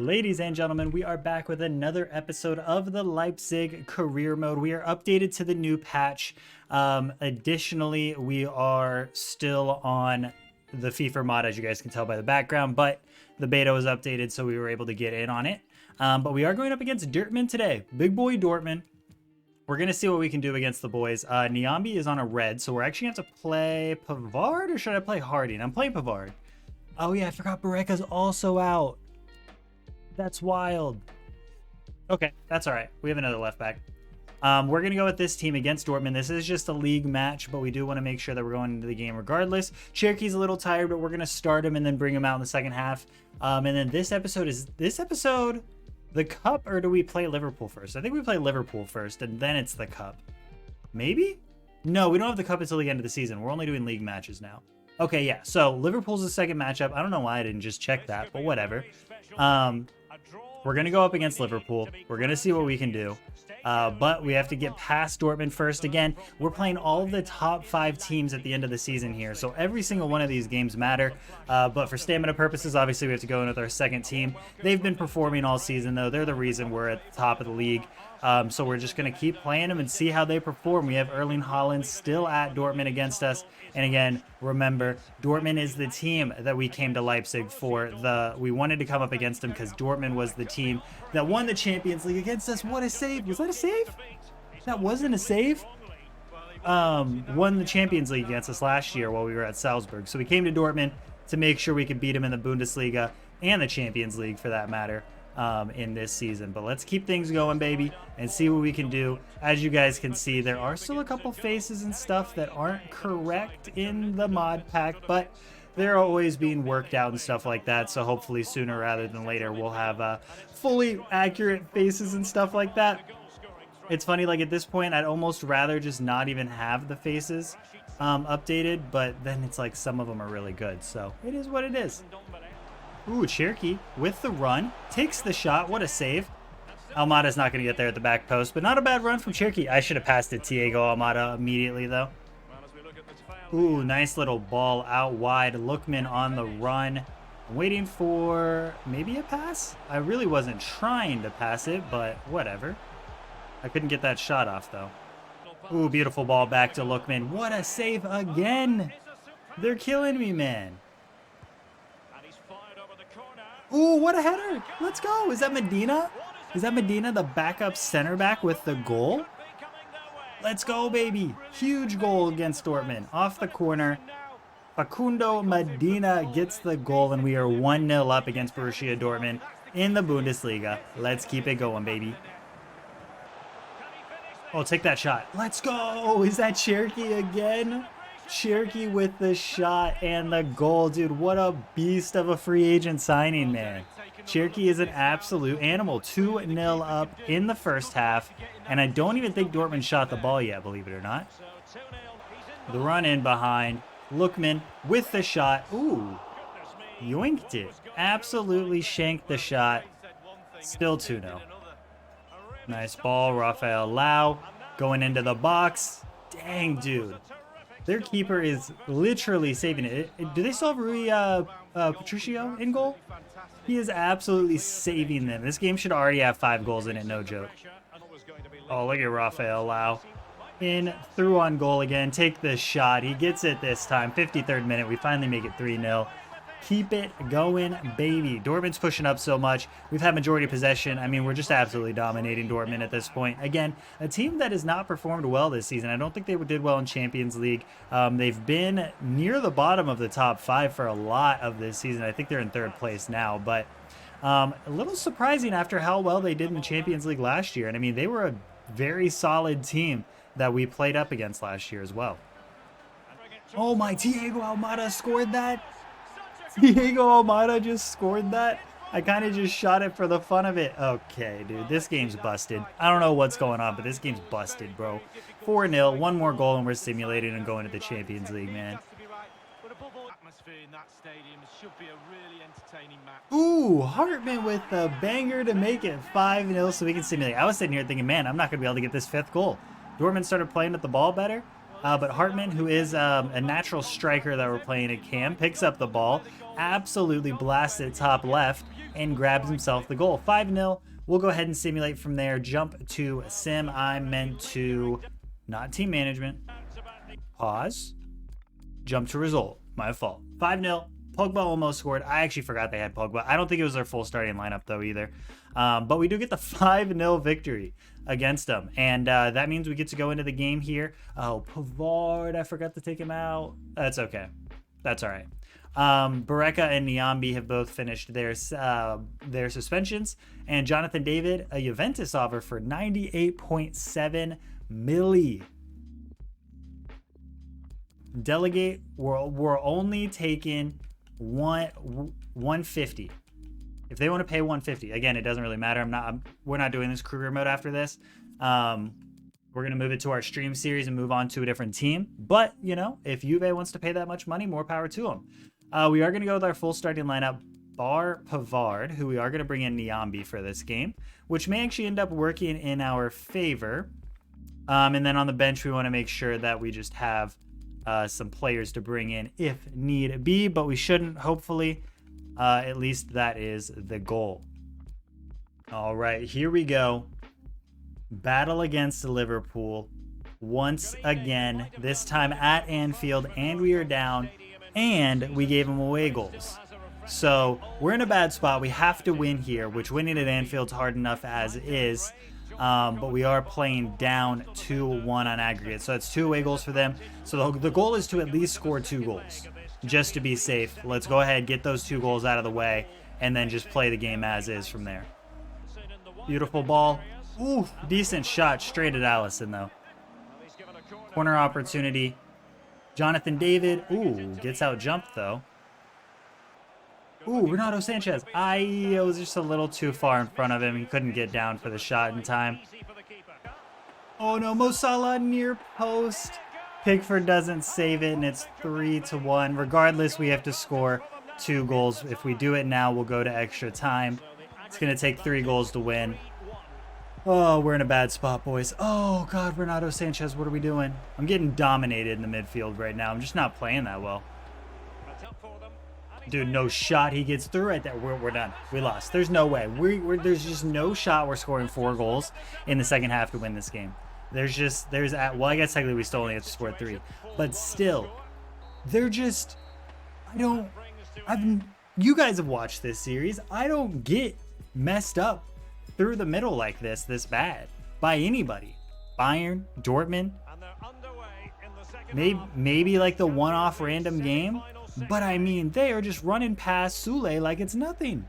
Ladies and gentlemen, we are back with another episode of the Leipzig career mode. We are updated to the new patch. Additionally, we are still on the FIFA mod, as you guys can tell by the background, but the beta was updated, so we were able to get in on it. But we are going up against Dortmund today. Big boy Dortmund. We're going to see what we can do against the boys. Niambi is on a red, so we're actually going to have to play Pavard, or should I play Harding? I'm playing Pavard. Oh yeah, I forgot Barreca's also out. That's wild. Okay, that's all right. We have another left back. We're going to go with this team against Dortmund. This is just a league match, but we do want to make sure that we're going into the game regardless. Cherokee's a little tired, but we're going to start him and then bring him out in the second half. And then this episode the cup, or do we play Liverpool first? I think we play Liverpool first, and then it's the cup. Maybe? No, we don't have the cup until the end of the season. We're only doing league matches now. Okay, yeah. So Liverpool's the second matchup. I don't know why I didn't just check that, but whatever. We're going to go up against Liverpool. We're going to see what we can do. But we have to get past Dortmund first. Again, we're playing all of the top 5 teams at the end of the season here. So every single one of these games matter. But for stamina purposes, obviously we have to go in with our second team. They've been performing all season, though. They're the reason we're at the top of the league. So we're just going to keep playing them and see how they perform. We have Erling Haaland still at Dortmund against us. And again, remember, Dortmund is the team that we came to Leipzig for. We wanted to come up against them because Dortmund was the team that won the Champions League against us. What a save. Was that a save? That wasn't a save. Won the Champions League against us last year while we were at Salzburg. So we came to Dortmund to make sure we could beat them in the Bundesliga and the Champions League for that matter. In this season. But let's keep things going, baby, and see what we can do. As you guys can see, there are still a couple faces and stuff that aren't correct in the mod pack, but they're always being worked out and stuff like that, so hopefully sooner rather than later we'll have fully accurate faces and stuff like that. It's funny, like at this point I'd almost rather just not even have the faces updated, but then it's like some of them are really good, so it is what it is. Ooh, Cherokee with the run. Takes the shot. What a save. Almada's not going to get there at the back post, but not a bad run from Cherokee. I should have passed it to Diego Almada immediately, though. Ooh, nice little ball out wide. Lookman on the run. Waiting for maybe a pass? I really wasn't trying to pass it, but whatever. I couldn't get that shot off, though. Ooh, beautiful ball back to Lookman. What a save again. They're killing me, man. Ooh, what a header. Let's go. Is that Medina? Is that Medina, the backup center back with the goal? Let's go, baby. Huge goal against Dortmund. Off the corner. Facundo Medina gets the goal, and we are 1-0 up against Borussia Dortmund in the Bundesliga. Let's keep it going, baby. Oh, take that shot. Let's go. Is that Cherokee again? Cherokee with the shot and the goal. Dude, what a beast of a free agent signing, man. Cherokee is an absolute animal. 2-0 up in the first half, and I don't even think Dortmund shot the ball yet, believe it or not. The run in behind. Lookman with the shot. Ooh, yoinked it. Absolutely shanked the shot. Still 2-0. Nice ball. Rafael Lau going into the box. Dang, dude. Their keeper is literally saving it. Do they still have Rui Patricio in goal? He is absolutely saving them. This game should already have 5 goals in it, no joke. Oh, look at Rafael Lau. In, through on goal again. Take the shot. He gets it this time. 53rd minute. We finally make it 3-0. Keep it going, baby. Dortmund's pushing up so much. We've had majority possession. I mean, we're just absolutely dominating Dortmund at this point. Again, a team that has not performed well this season. I don't think they did well in Champions League. They've been near the bottom of the top 5 for a lot of this season. I think they're in 3rd place now, but a little surprising after how well they did in the Champions League last year. And I mean, they were a very solid team that we played up against last year as well. Oh my, Diego Almada scored that. Diego Almada just scored that. I kind of just shot it for the fun of it. Okay, dude, this game's busted. I don't know what's going on, but this game's busted, bro. 4-0, 1 more goal, and we're simulating and going to the Champions League, man. Ooh, Hartman with the banger to make it 5-0 so we can simulate. I was sitting here thinking, man, I'm not going to be able to get this 5th goal. Dortmund started playing with the ball better. But Hartman, who is a natural striker that we're playing at Cam, picks up the ball, absolutely blasts it top left, and grabs himself the goal. 5-0. We'll go ahead and simulate from there. Jump to sim. I meant to, not team management. Pause. Jump to result. My fault. 5-0. Pogba almost scored. I actually forgot they had Pogba. I don't think it was their full starting lineup, though, either. But we do get the 5-0 victory against them. And that means we get to go into the game here. Oh, Pavard. I forgot to take him out. That's okay. That's all right. Bareka and Niambi have both finished their suspensions. And Jonathan David, a Juventus offer for 98.7 milli. Delegate, we're only taking 150. If they want to pay 150, again, it doesn't really matter. We're not doing this career mode after this. We're going to move it to our stream series and move on to a different team. But, you know, if Juve wants to pay that much money, more power to them. We are going to go with our full starting lineup, bar Pavard, who we are going to bring in Niambi for this game, which may actually end up working in our favor. And then on the bench, we want to make sure that we just have some players to bring in if need be, but we shouldn't, hopefully. At least that is the goal. All right, here we go. Battle against Liverpool once again, this time at Anfield, and we are down, and we gave them away goals. So we're in a bad spot. We have to win here, which winning at Anfield's hard enough as is. But we are playing down 2-1 on aggregate. So that's 2 away goals for them. So the goal is to at least score 2 goals, just to be safe. Let's go ahead, get those 2 goals out of the way, and then just play the game as is from there. Beautiful ball. Ooh, decent shot straight at Allison, though. Corner opportunity. Jonathan David. Ooh, gets out jumped, though. Ooh, Renato Sanchez. I was just a little too far in front of him. He couldn't get down for the shot in time. Oh no, Mo Salah near post. Pickford doesn't save it, and it's 3-1. Regardless, we have to score 2 goals. If we do it now, we'll go to extra time. It's going to take 3 goals to win. Oh, we're in a bad spot, boys. Oh, God, Renato Sanchez, what are we doing? I'm getting dominated in the midfield right now. I'm just not playing that well. Dude, no shot. He gets through right there. We're done. We lost. There's no way. There's just no shot we're scoring 4 goals in the second half to win this game. Well, I guess technically we still only have to score 3. But still, they're just, you guys have watched this series. I don't get messed up through the middle like this bad by anybody. Bayern, Dortmund, maybe like the one-off random game. But I mean, they are just running past Sule like it's nothing.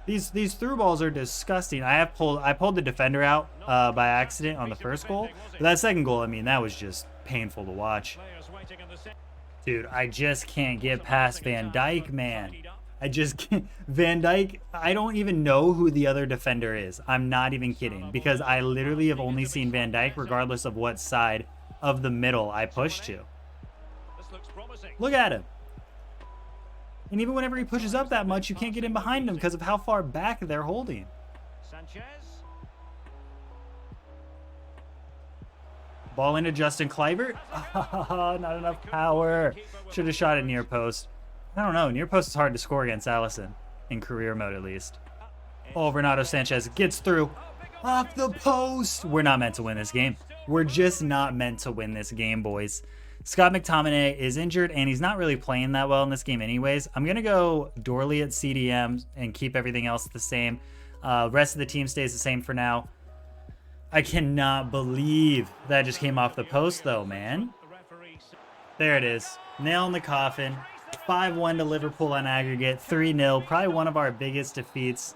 These through balls are disgusting. I pulled the defender out by accident on the first goal. But that second goal, I mean, that was just painful to watch. Dude, I just can't get past Van Dijk, man. I just can't. Van Dijk, I don't even know who the other defender is. I'm not even kidding, because I literally have only seen Van Dijk regardless of what side of the middle I push to. Look at him. And even whenever he pushes up that much, you can't get in behind him because of how far back they're holding. Ball into Justin Kluivert. Not enough power. Should have shot it near post. I don't know. Near post is hard to score against Allison. In career mode, at least. Oh, Renato Sanchez gets through. Off the post. We're not meant to win this game. We're just not meant to win this game, boys. Scott McTominay is injured, and he's not really playing that well in this game anyways. I'm going to go Dorley at CDM and keep everything else the same. Rest of the team stays the same for now. I cannot believe that just came off the post, though, man. There it is. Nail in the coffin. 5-1 to Liverpool on aggregate. 3-0. Probably one of our biggest defeats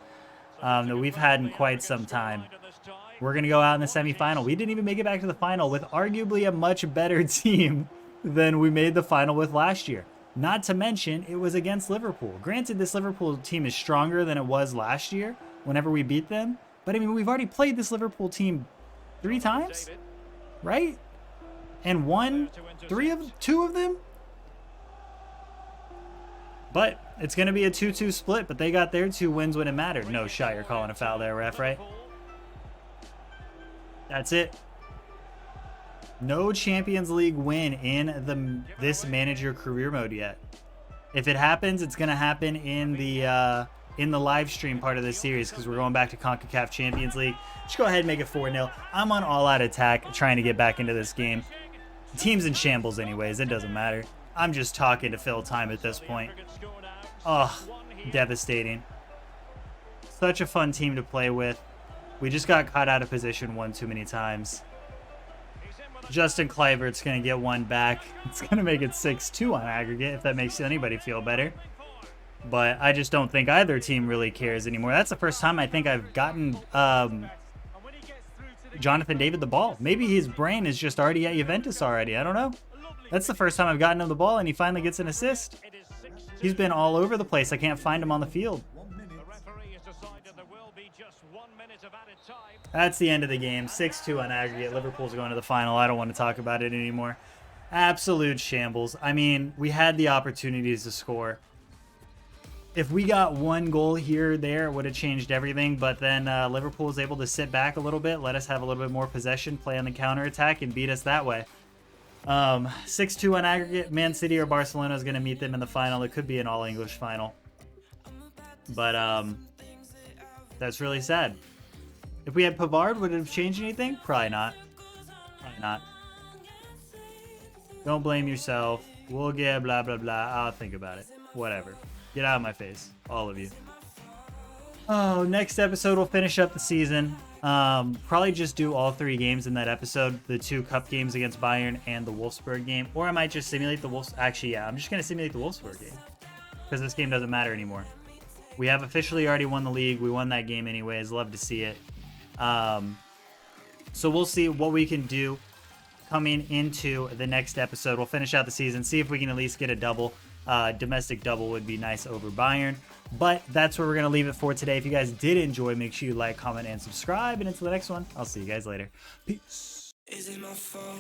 that we've had in quite some time. We're going to go out in the semifinal. We didn't even make it back to the final with arguably a much better team than we made the final with last year. Not to mention, it was against Liverpool. Granted, this Liverpool team is stronger than it was last year whenever we beat them. But, I mean, we've already played this Liverpool team 3 times, right? And won 2 of them? But it's going to be a 2-2 split, but they got their 2 wins when it mattered. No shot, you're calling a foul there, ref, right? That's it. No Champions League win in this manager career mode yet. If it happens, it's gonna happen in the live stream part of this series because we're going back to CONCACAF Champions League. Just go ahead and make it 4-0. I'm on all-out attack, trying to get back into this game. The team's in shambles anyways. It doesn't matter. I'm just talking to fill time at this point. Oh, devastating. Such a fun team to play with. We just got caught out of position one too many times. Justin Kluivert's going to get one back. It's going to make it 6-2 on aggregate, if that makes anybody feel better. But I just don't think either team really cares anymore. That's the first time I think I've gotten Jonathan David the ball. Maybe his brain is just already at Juventus already. I don't know. That's the first time I've gotten him the ball, and he finally gets an assist. He's been all over the place. I can't find him on the field. That's the end of the game. 6-2 on aggregate. Liverpool's going to the final. I don't want to talk about it anymore. Absolute shambles. I mean, we had the opportunities to score. If we got one goal here or there, it would have changed everything. But then Liverpool was able to sit back a little bit, let us have a little bit more possession, play on the counterattack, and beat us that way. 6-2 on aggregate. Man City or Barcelona is going to meet them in the final. It could be an all-English final. But that's really sad. If we had Pavard, would it have changed anything? Probably not. Probably not. Don't blame yourself. We'll get blah, blah, blah. I'll think about it. Whatever. Get out of my face. All of you. Oh, next episode we'll finish up the season. Probably just do all 3 games in that episode. The 2 cup games against Bayern and the Wolfsburg game. Or I might just simulate the Wolfsburg. Actually, yeah. I'm just going to simulate the Wolfsburg game. Because this game doesn't matter anymore. We have officially already won the league. We won that game anyways. Love to see it. So we'll see what we can do coming into the next episode. We'll finish out the season, see if we can at least get a double. Domestic double would be nice over Bayern. But that's where we're going to leave it for today. If you guys did enjoy, make sure you like, comment, and subscribe. And until the next one, I'll see you guys later. Peace. Is it my fault?